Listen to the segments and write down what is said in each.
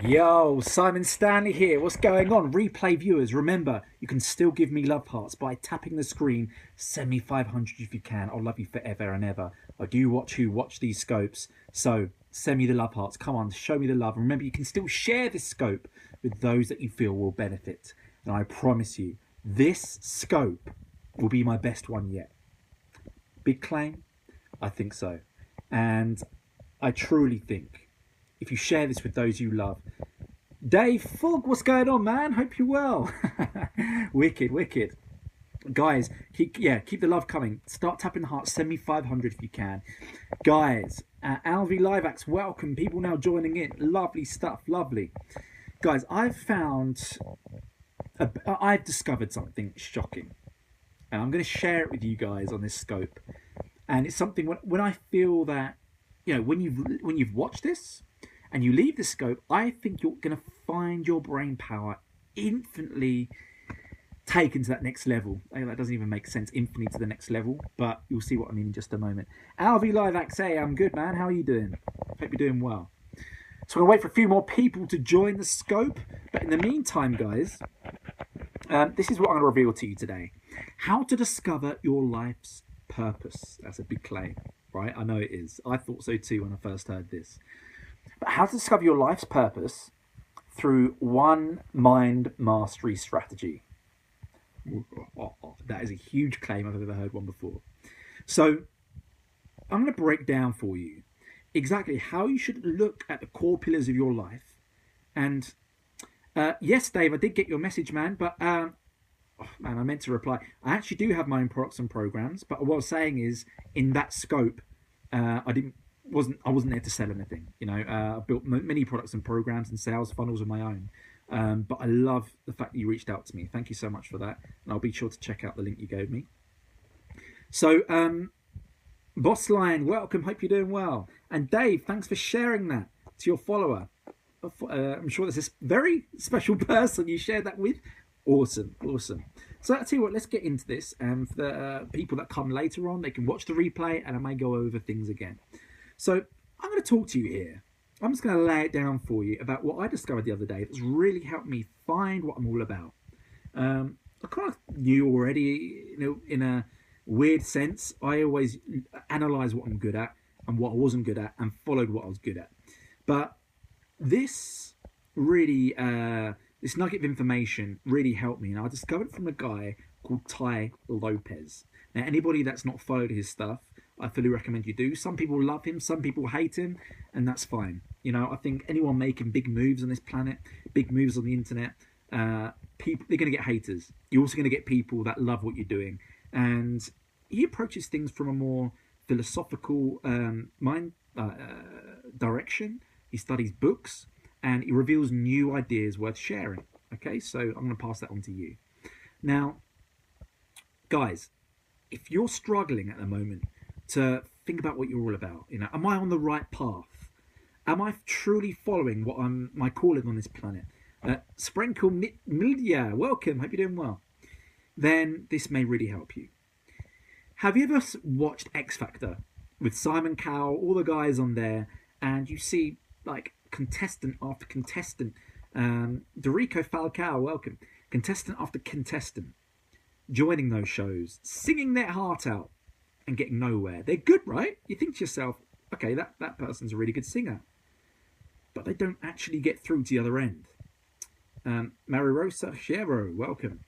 Yo, Simon Stanley here. What's going on? Replay viewers, remember, you can still give me love hearts by tapping the screen. Send me 500 if you can. I'll love you forever and ever. I do watch these scopes. So send me the love hearts. Come on, show me the love. And remember, you can still share this scope with those that you feel will benefit. And I promise you, this scope will be my best one yet. Big claim? I think so. And I truly think if you share this with those you love. Dave Fogg, what's going on, man? Hope you're well. Wicked, wicked. Guys, keep the love coming. Start tapping the heart. Send me 500 if you can. Guys, Alvi Livax, welcome. People now joining in. Lovely stuff, lovely. Guys, I've discovered something shocking. And I'm going to share it with you guys on this scope. And it's something when I feel that, when you've watched this, and you leave the scope, I think you're going to find your brain power infinitely taken to that next level. That doesn't even make sense, infinitely to the next level, but you'll see what I mean in just a moment. Alvi Live XA, I'm good, man. How are you doing? Hope you're doing well. So I'm going to wait for a few more people to join the scope. But in the meantime, guys, this is what I'm going to reveal to you today. How to discover your life's purpose. That's a big claim, right? I know it is. I thought so too when I first heard this. But how to discover your life's purpose through one mind mastery strategy. That is a huge claim. I've never heard one before. So I'm going to break down for you exactly how you should look at the core pillars of your life. And yes, Dave, I did get your message, man. But I meant to reply. I actually do have my own products and programs. But what I was saying is, in that scope, I wasn't there to sell anything. I've built many products and programs and sales funnels of my own. But I love the fact that you reached out to me. Thank you so much for that. And I'll be sure to check out the link you gave me. So, Boss Lion, welcome. Hope you're doing well. And Dave, thanks for sharing that to your follower. I'm sure there's this very special person you shared that with. Awesome. So I'll tell you what, let's get into this. And for the people that come later on, they can watch the replay and I may go over things again. So I'm going to talk to you here. I'm just going to lay it down for you about what I discovered the other day that's really helped me find what I'm all about. I kind of knew already, in a weird sense. I always analyze what I'm good at and what I wasn't good at and followed what I was good at. But this really, this nugget of information really helped me. And I discovered it from a guy called Ty Lopez. Now, anybody that's not followed his stuff, I fully recommend you do. Some people love him, some people hate him, and that's fine. I think anyone making big moves on this planet, big moves on the internet, people, they're going to get haters. You're also going to get people that love what you're doing. And he approaches things from a more philosophical mind direction. He studies books, and he reveals new ideas worth sharing. Okay, so I'm going to pass that on to you. Now, guys, if you're struggling at the moment to think about what you're all about, am I on the right path? Am I truly following what my calling on this planet? Sprinkle Media, welcome. Hope you're doing well. Then this may really help you. Have you ever watched X Factor with Simon Cowell, all the guys on there, and you see like contestant after contestant, Dorico Falcao, welcome, contestant after contestant, joining those shows, singing their heart out and getting nowhere. They're good, right? You think to yourself, okay, that person's a really good singer, but they don't actually get through to the other end. Marirosa Shero, welcome.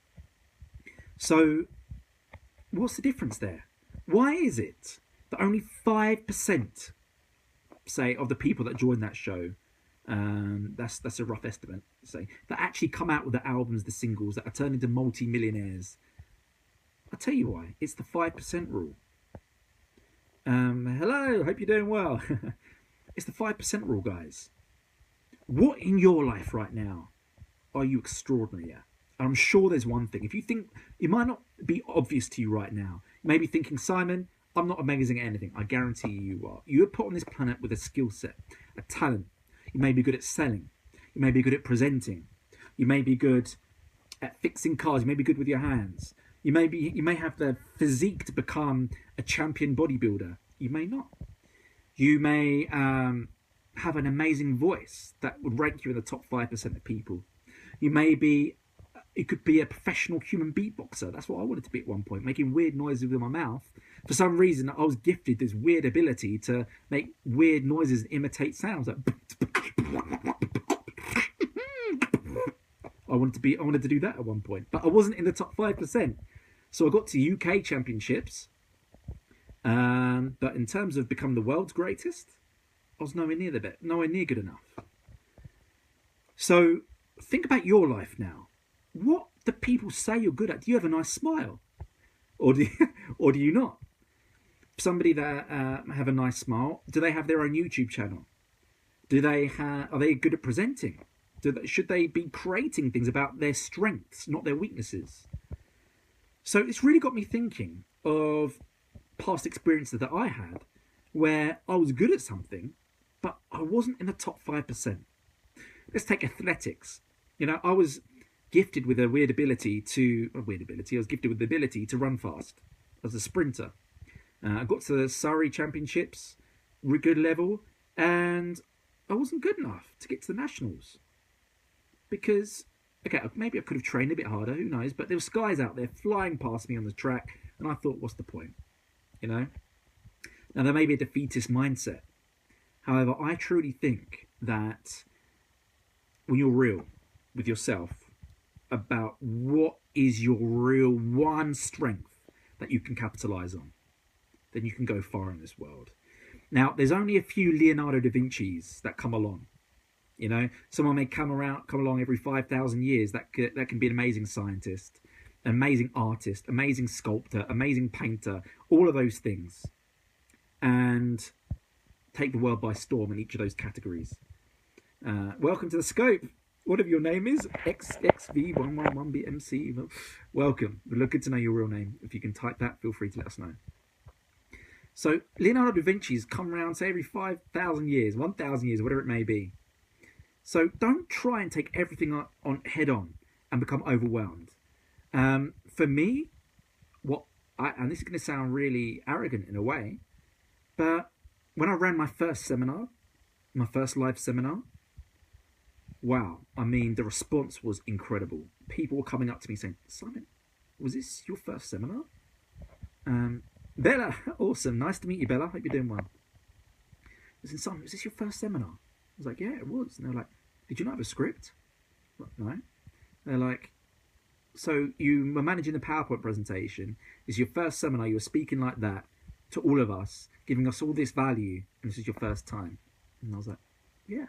So what's the difference there? Why is it that only 5%, say, of the people that join that show, that's a rough estimate, say, that actually come out with the albums, the singles that are turned into multi-millionaires? I'll tell you why. It's the 5% rule. Hello, hope you're doing well. It's the 5% rule, guys. What in your life right now are you extraordinary at? I'm sure there's one thing. If you think, it might not be obvious to you right now. You may be thinking, Simon, I'm not amazing at anything. I guarantee you are. You are put on this planet with a skill set, a talent. You may be good at selling. You may be good at presenting. You may be good at fixing cars. You may be good with your hands. You may have the physique to become a champion bodybuilder. You may not. You may have an amazing voice that would rank you in the top 5% of people. You could be a professional human beatboxer. That's what I wanted to be at one point, making weird noises with my mouth. For some reason, I was gifted this weird ability to make weird noises and imitate sounds. Like I wanted to do that at one point, but I wasn't in the top 5%. So I got to UK championships, but in terms of becoming the world's greatest, I was nowhere near good enough. So think about your life now. What do people say you're good at? Do you have a nice smile, or do you not? Somebody that have a nice smile, do they have their own YouTube channel? Are they good at presenting? Should they be creating things about their strengths, not their weaknesses? So it's really got me thinking of past experiences that I had where I was good at something, but I wasn't in the top 5%. Let's take athletics. I was gifted with I was gifted with the ability to run fast as a sprinter. I got to the Surrey Championships, good level, and I wasn't good enough to get to the Nationals. Because, okay, maybe I could have trained a bit harder, who knows, but there were guys out there flying past me on the track, and I thought, what's the point? Now there may be a defeatist mindset. However, I truly think that when you're real with yourself about what is your real one strength that you can capitalize on, then you can go far in this world. Now, there's only a few Leonardo da Vinci's that come along. Someone may come along every 5,000 years that can be an amazing scientist, an amazing artist, amazing sculptor, amazing painter, all of those things, and take the world by storm in each of those categories. Welcome to the scope. Whatever your name is, XXV111BMC. Welcome. We'd love good to know your real name. If you can type that, feel free to let us know. So Leonardo da Vinci's come around, say, every 5,000 years, 1,000 years, whatever it may be. So don't try and take everything on head on and become overwhelmed. For me, and this is going to sound really arrogant in a way, but when I ran my first live seminar, wow, the response was incredible. People were coming up to me saying, Simon, was this your first seminar? Bella, awesome. Nice to meet you, Bella. Hope you're doing well. Listen, Simon, was this your first seminar? I was like, yeah, it was. And they're like, did you not have a script? Like, no. They're like, so you were managing the PowerPoint presentation. It's your first seminar. You were speaking like that to all of us, giving us all this value, and this is your first time. And I was like, yeah,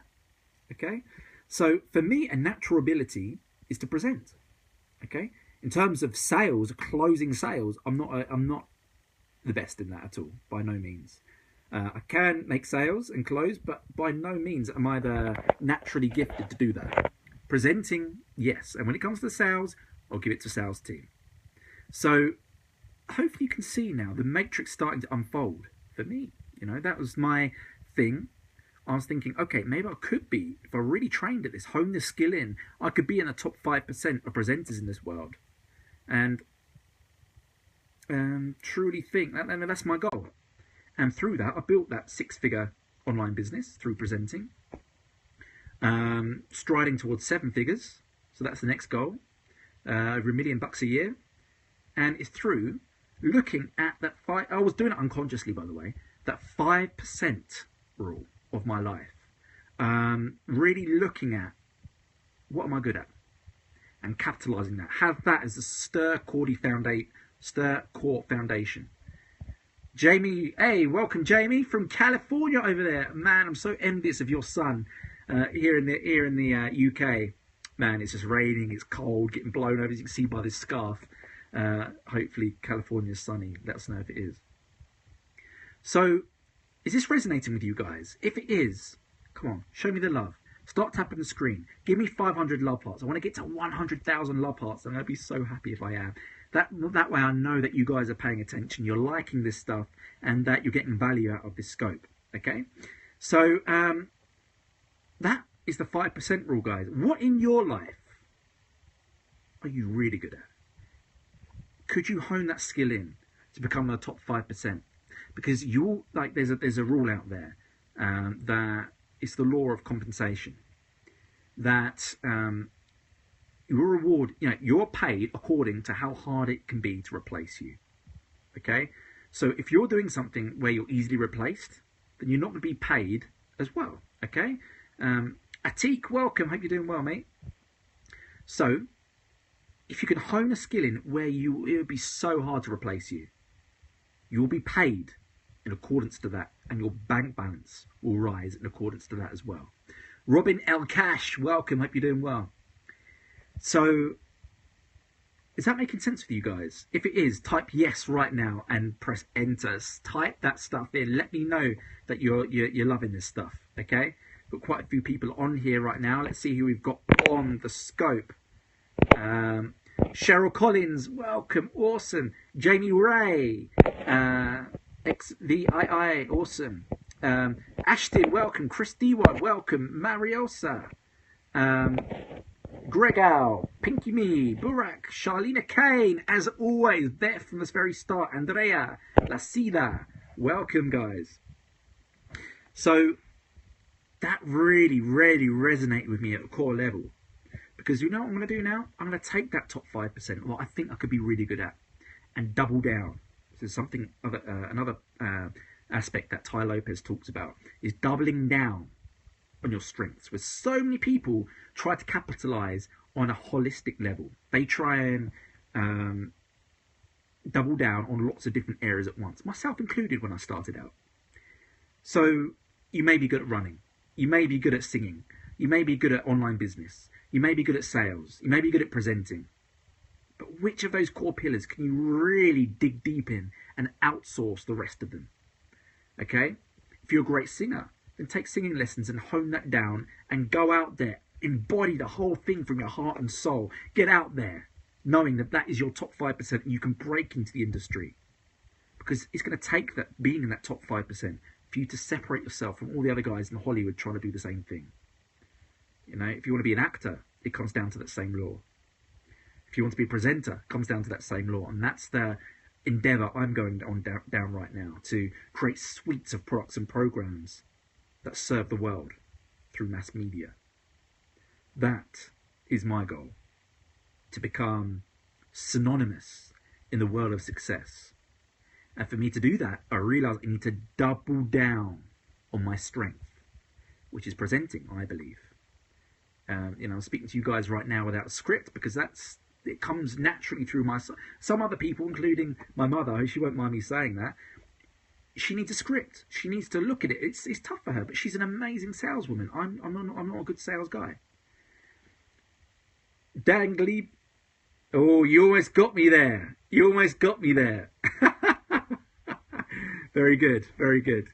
okay. So for me, a natural ability is to present. Okay, in terms of sales, closing sales, I'm not the best in that at all, by no means. I can make sales and close, but by no means am I the naturally gifted to do that. Presenting, yes, and when it comes to sales, I'll give it to sales team. So hopefully you can see now the matrix starting to unfold for me. That was my thing. I was thinking, okay, maybe I could be, if I really trained at this, honed this skill in, I could be in the top 5% of presenters in this world. And truly think that's my goal. And through that, I built that 6-figure online business through presenting, striding towards 7 figures. So that's the next goal, over $1 million a year. And it's through looking at that I was doing it unconsciously, by the way, that 5% rule of my life. Really looking at what am I good at and capitalizing that. Have that as a stir core foundation. Jamie, hey, welcome Jamie from California over there. Man, I'm so envious of your son here in the UK. Man, it's just raining, it's cold, getting blown over, as you can see by this scarf. Hopefully California's sunny. Let us know if it is. So, is this resonating with you guys? If it is, come on, show me the love. Start tapping the screen. Give me 500 love hearts. I want to get to 100,000 love hearts. I'm going to be so happy if I am. That way I know that you guys are paying attention, you're liking this stuff, and that you're getting value out of this scope, okay? So, that is the 5% rule, guys. What in your life are you really good at? Could you hone that skill in to become the top 5%? Because there's a rule out there that it's the law of compensation, that your reward, you're paid according to how hard it can be to replace you. Okay, so if you're doing something where you're easily replaced, then you're not going to be paid as well. Okay, Atik, welcome. Hope you're doing well, mate. So if you can hone a skill in where it would be so hard to replace you, you'll be paid in accordance to that, and your bank balance will rise in accordance to that as well. Robin L. Cash, welcome. Hope you're doing well. So, is that making sense for you guys? If it is, type yes right now and press enter. Type that stuff in. Let me know that you're loving this stuff. Okay, got quite a few people on here right now. Let's see who we've got on the scope. Cheryl Collins, welcome, awesome. Jamie Ray, XVII, awesome. Ashton, welcome. Chris Dewar, welcome. Mariosa, Gregor, Pinky Me, Burak, Charlena Kane, as always, there from the very start. Andrea, Lacida, welcome, guys. So that really resonated with me at a core level. Because you know what I'm going to do now? I'm going to take that top 5%, what I think I could be really good at, and double down. This is something, another aspect that Tai Lopez talks about, is doubling down on your strengths. Where so many people try to capitalize on a holistic level. They try and double down on lots of different areas at once, myself included when I started out. So you may be good at running. You may be good at singing. You may be good at online business. You may be good at sales. You may be good at presenting. But which of those core pillars can you really dig deep in and outsource the rest of them? Okay? If you're a great singer, then take singing lessons and hone that down and go out there. Embody the whole thing from your heart and soul. Get out there knowing that that is your top 5% and you can break into the industry. Because it's going to take that being in that top 5% for you to separate yourself from all the other guys in Hollywood trying to do the same thing. You know, if you want to be an actor, it comes down to that same law. If you want to be a presenter, it comes down to that same law. And that's the endeavor I'm going on down right now, to create suites of products and programs that serve the world through mass media. That is my goal, to become synonymous in the world of success. And for me to do that, I realize I need to double down on my strength, which is presenting, I believe. I'm speaking to you guys right now without a script, because it comes naturally through some other people, including my mother. She won't mind me saying that. She needs a script. She needs to look at it. It's tough for her, but she's an amazing saleswoman. I'm not a good sales guy. Dangly, oh, you almost got me there. You almost got me there. Very good, very good.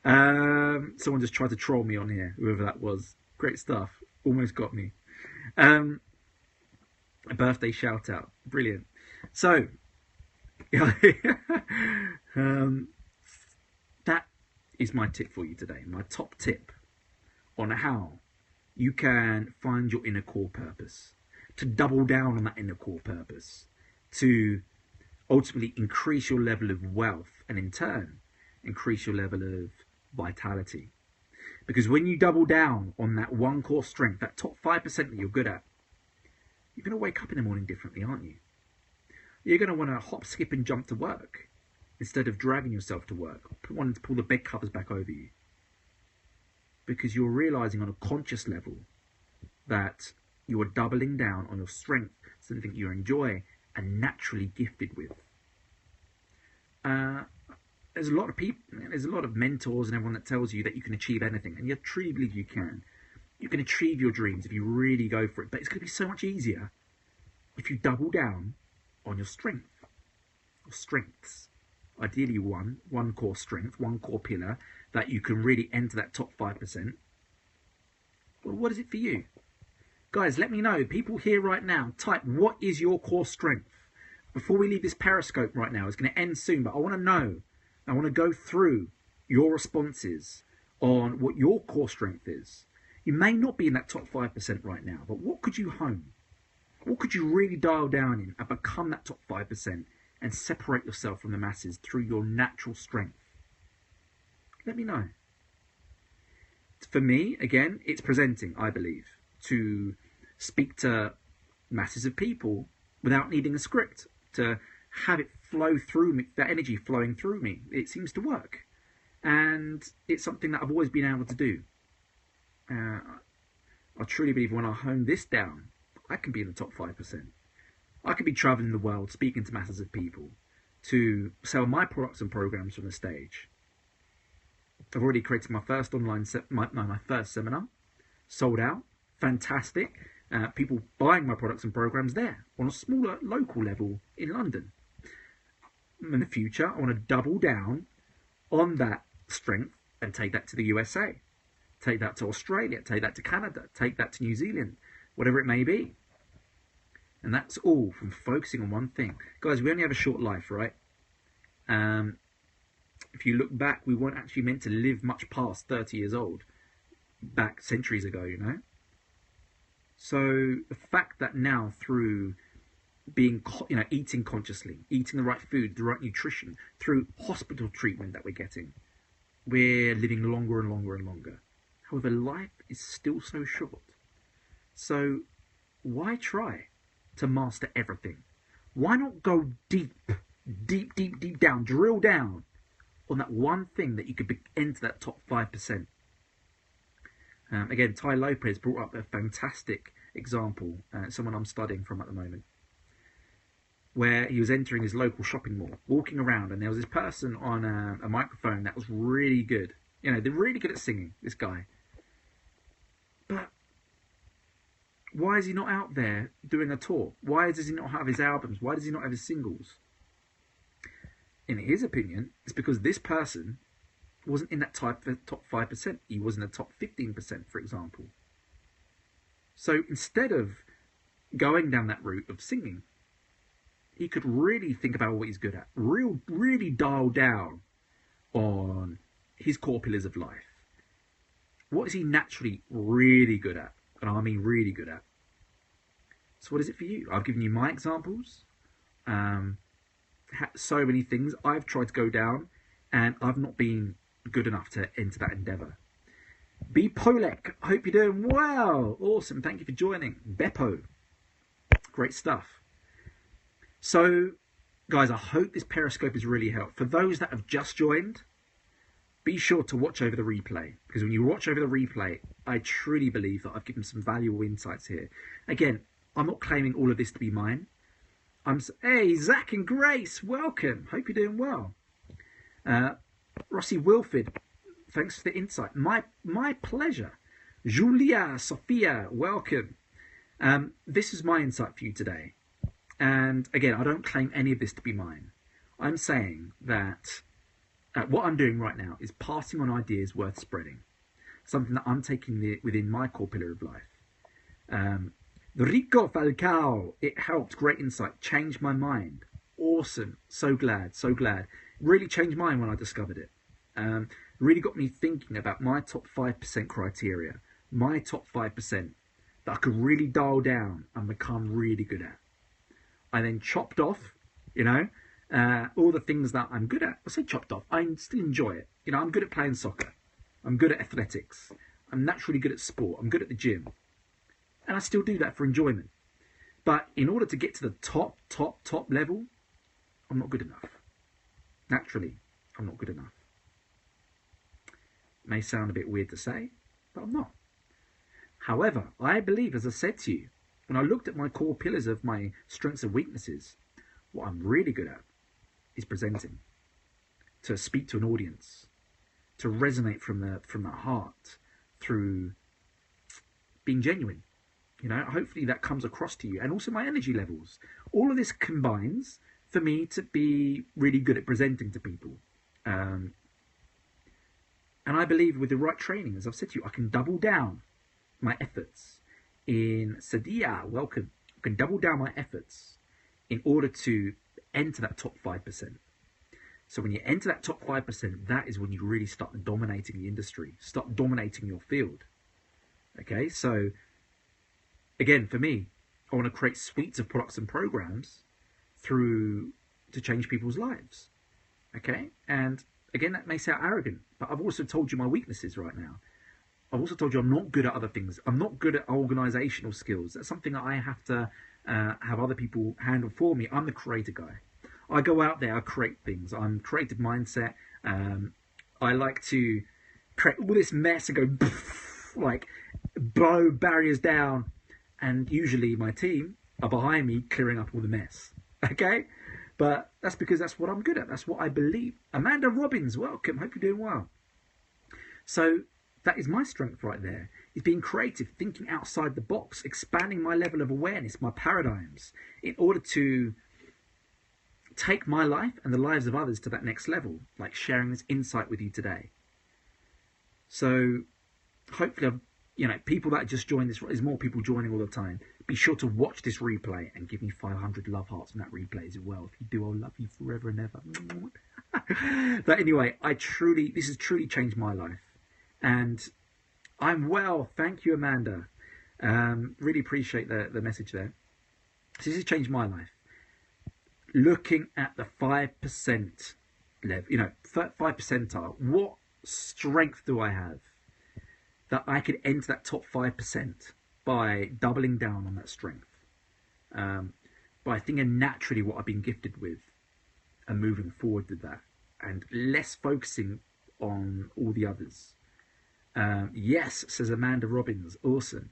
Someone just tried to troll me on here, whoever that was. Great stuff. Almost got me. A birthday shout out. Brilliant. So, that is my tip for you today. My top tip on how you can find your inner core purpose, to double down on that inner core purpose, to ultimately increase your level of wealth, and in turn, increase your level of vitality. Because when you double down on that one core strength, that top 5% that you're good at, you're going to wake up in the morning differently, aren't you? You're going to want to hop, skip and jump to work instead of dragging yourself to work, wanting to pull the bed covers back over you. Because you're realizing on a conscious level that you are doubling down on your strength, something you enjoy and naturally gifted with. There's a lot of people, there's a lot of mentors and everyone that tells you that you can achieve anything, and you truly believe you can. You can achieve your dreams if you really go for it, but it's going to be so much easier if you double down on your strength, or strengths. Ideally one core strength, one core pillar that you can really enter that top 5%. Well, what is it for you? Guys, let me know. People here right now, type, what is your core strength? Before we leave this Periscope right now, it's going to end soon, but I want to know. I want to go through your responses on what your core strength is. You may not be in that top 5% right now, but what could you hone? What could you really dial down in and become that top 5% and separate yourself from the masses through your natural strength? Let me know. For me, again, it's presenting, I believe, to speak to masses of people without needing a script, to have it flow through me, that energy flowing through me. It seems to work. And it's something that I've always been able to do. I truly believe when I hone this down, I can be in the top 5%. I could be traveling the world, speaking to masses of people, to sell my products and programs from the stage. I've already created my first my first seminar, sold out, fantastic. People buying my products and programs there on a smaller local level in London. In the future, I want to double down on that strength and take that to the USA, take that to Australia, take that to Canada, take that to New Zealand, whatever it may be. And that's all from focusing on one thing. Guys, we only have a short life, right? If you look back, we weren't actually meant to live much past 30 years old, back centuries ago, you know? So the fact that now through being, eating consciously, eating the right food, the right nutrition, through hospital treatment that we're getting, we're living longer and longer and longer. However, life is still so short. So why try to master everything? Why not go deep down, drill down on that one thing that you could enter that top 5%? Again, Ty Lopez brought up a fantastic example, someone I'm studying from at the moment, where he was entering his local shopping mall, walking around, and there was this person on a microphone that was really good. They're really good at singing, this guy. But why is he not out there doing a tour? Why does he not have his albums? Why does he not have his singles? In his opinion, it's because this person wasn't in that top 5%. He was in the top 15%, for example. So instead of going down that route of singing, he could really think about what he's good at. Really dial down on his core pillars of life. What is he naturally really good at? And I mean really good at. So what is it for you? I've given you my examples. So many things I've tried to go down, and I've not been good enough to enter that endeavour. B. Polek, I hope you're doing well. Awesome, thank you for joining. Beppo, great stuff. So, guys, I hope this Periscope has really helped. For those that have just joined, be sure to watch over the replay, because when you watch over the replay, I truly believe that I've given some valuable insights here. Again, I'm not claiming all of this to be mine. Hey, Zach and Grace, welcome. Hope you're doing well. Rossi Wilford, thanks for the insight. My pleasure. Julia, Sophia, welcome. This is my insight for you today. And again, I don't claim any of this to be mine. I'm saying that what I'm doing right now is passing on ideas worth spreading. Something that I'm taking within my core pillar of life. Rico Falcao, it helped. Great insight. Changed my mind. Awesome. So glad. So glad. Really changed mine when I discovered it. Really got me thinking about my top 5% criteria. My top 5% that I could really dial down and become really good at. I then chopped off, all the things that I'm good at. I say chopped off. I still enjoy it. I'm good at playing soccer. I'm good at athletics. I'm naturally good at sport. I'm good at the gym. And I still do that for enjoyment. But in order to get to the top level, I'm not good enough. Naturally, I'm not good enough. It may sound a bit weird to say, but I'm not. However, I believe, as I said to you, when I looked at my core pillars of my strengths and weaknesses, what I'm really good at is presenting, to speak to an audience, to resonate from the heart, through being genuine. Hopefully that comes across to you, and also my energy levels. All of this combines for me to be really good at presenting to people. And I believe with the right training, as I've said to you, I can double down my efforts in Sadia. Welcome. I can double down my efforts in order to enter that top 5%. So when you enter that top 5%, that is when you really start dominating the industry, start dominating your field. Okay, so again, for me, I want to create suites of products and programs to change people's lives. Okay, and again, that may sound arrogant, but I've also told you my weaknesses right now. I've also told you I'm not good at other things. I'm not good at organizational skills. That's something that I have to have other people handle for me. I'm the creator guy. I go out there, I create things. I'm creative mindset. I like to create all this mess and go like blow barriers down, and usually my team are behind me clearing up all the mess. Okay, but that's because that's what I'm good at. That's what I believe. Amanda Robbins, welcome. Hope you're doing well. So that is my strength right there. Is being creative, thinking outside the box, expanding my level of awareness, my paradigms, in order to take my life and the lives of others to that next level, like sharing this insight with you today. So hopefully, people that just joined this, there's more people joining all the time. Be sure to watch this replay and give me 500 love hearts on that replay as well. If you do, I'll love you forever and ever. But anyway, this has truly changed my life. And I'm well. Thank you, Amanda. Really appreciate the message there. So this has changed my life. Looking at the 5% level, 5 percentile, what strength do I have that I could enter that top 5% by doubling down on that strength, by thinking naturally what I've been gifted with and moving forward with that, and less focusing on all the others. Yes, says Amanda Robbins, awesome.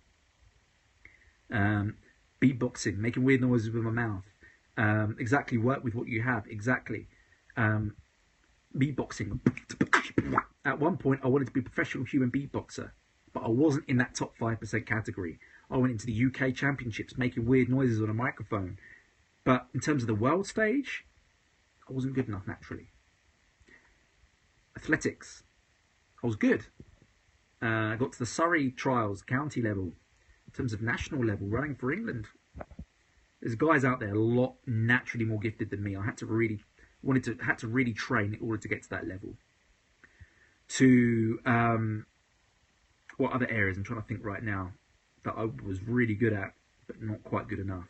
Beatboxing, making weird noises with my mouth. Exactly, work with what you have, exactly. Beatboxing. At one point, I wanted to be a professional human beatboxer, but I wasn't in that top 5% category. I went into the UK Championships, making weird noises on a microphone. But in terms of the world stage, I wasn't good enough naturally. Athletics, I was good. I got to the Surrey trials, county level. In terms of national level, running for England, there's guys out there a lot naturally more gifted than me. I had to really train in order to get to that level. What other areas? I'm trying to think right now that I was really good at, but not quite good enough.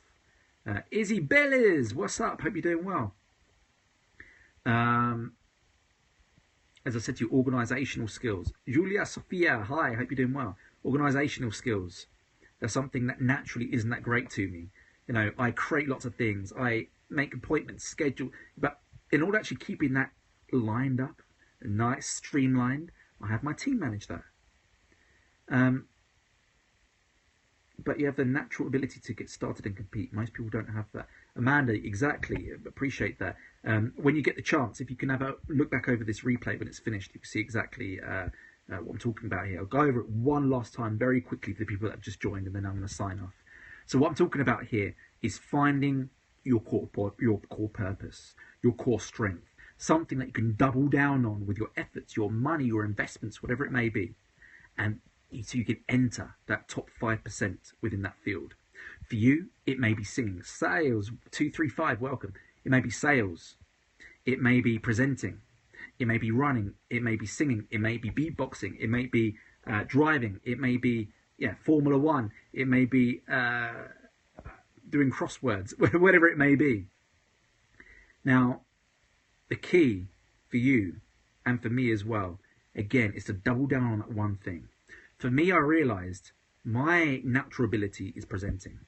Izzy Bellis, what's up? Hope you're doing well. As I said to you, organisational skills. Julia Sophia, hi, hope you're doing well. Organisational skills. That's something that naturally isn't that great to me. I create lots of things. I make appointments, schedule. But in order to actually keeping that lined up, nice, streamlined, I have my team manage that. But you have the natural ability to get started and compete. Most people don't have that. Amanda, exactly. Appreciate that. When you get the chance, if you can have a look back over this replay when it's finished, you can see exactly what I'm talking about here. I'll go over it one last time very quickly for the people that have just joined, and then I'm going to sign off. So what I'm talking about here is finding your core purpose, your core strength, something that you can double down on with your efforts, your money, your investments, whatever it may be, and so you can enter that top 5% within that field. For you, it may be singing, sales, 235, welcome. It may be sales, it may be presenting, it may be running, it may be singing, it may be beatboxing, it may be driving, it may be Formula One, it may be doing crosswords, whatever it may be. Now, the key for you and for me as well, again, is to double down on that one thing. For me, I realized my natural ability is presenting.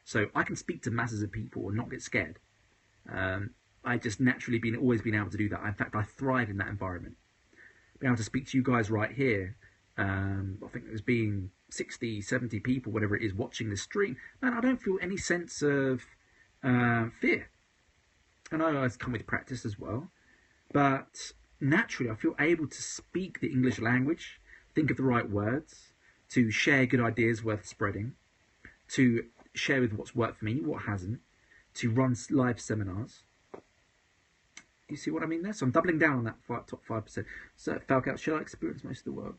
So I can speak to masses of people and not get scared. I just naturally always been able to do that. In fact, I thrive in that environment. Being able to speak to you guys right here, I think there's been 60, 70 people, whatever it is, watching this stream. Man, I don't feel any sense of fear. I know it's come with practice as well. But naturally, I feel able to speak the English language, think of the right words, to share good ideas worth spreading, to share with what's worked for me, what hasn't, to run live seminars. You see what I mean there? So I'm doubling down on that top 5%. So Falcao, should I experience most of the world?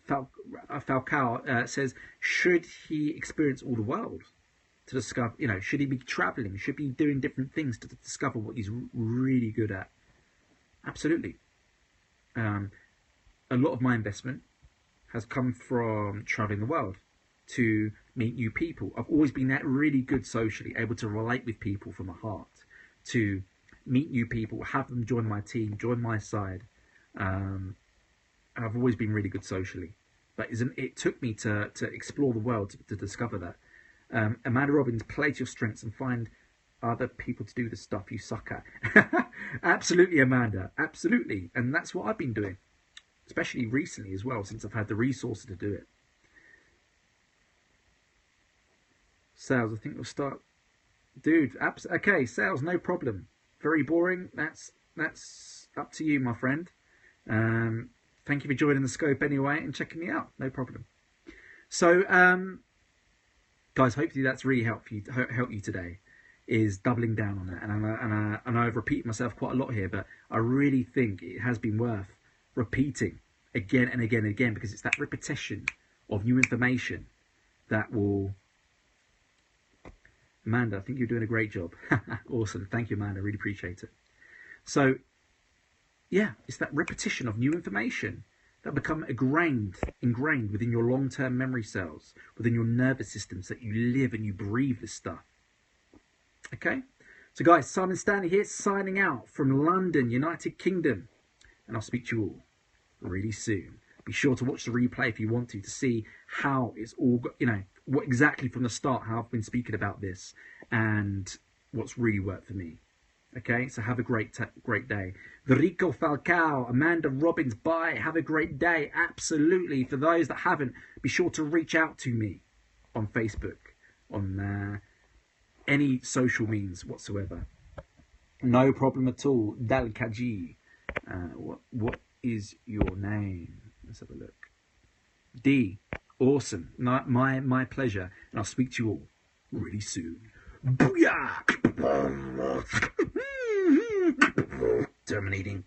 Falcao says, should he experience all the world to discover, should he be traveling? Should he be doing different things to discover what he's really good at? Absolutely. A lot of my investment has come from traveling the world to meet new people. I've always been that really good socially, able to relate with people from the heart, to meet new people, have them join my team, join my side, I've always been really good socially, but it took me to explore the world to discover that. Amanda Robbins, play to your strengths and find other people to do the stuff you suck at. Absolutely, Amanda, absolutely. And that's what I've been doing, especially recently as well, since I've had the resources to do it. Sales, I think we'll start. Dude, okay, sales, no problem. Very boring. That's up to you, my friend. Thank you for joining the scope anyway and checking me out. No problem. So, guys, hopefully that's really helped you today. Is doubling down on that, and I've repeated myself quite a lot here, but I really think it has been worth repeating again and again and again, because it's that repetition of new information that will. Amanda, I think you're doing a great job. Awesome, thank you, Amanda. Really appreciate it. So, yeah, it's that repetition of new information that become ingrained within your long-term memory cells, within your nervous systems, that you live and you breathe this stuff. Okay, so guys, Simon Stanley here, signing out from London, United Kingdom, and I'll speak to you all really soon. Be sure to watch the replay if you want to see how it's all got, what exactly from the start, how I've been speaking about this and what's really worked for me. Okay, so have a great day. Rico Falcao, Amanda Robbins, bye. Have a great day. Absolutely. For those that haven't, be sure to reach out to me on Facebook, on any social means whatsoever. No problem at all. Dal Kaji. What is your name? Let's have a look. D. Awesome. My pleasure. And I'll speak to you all really soon. Booyah! Terminating.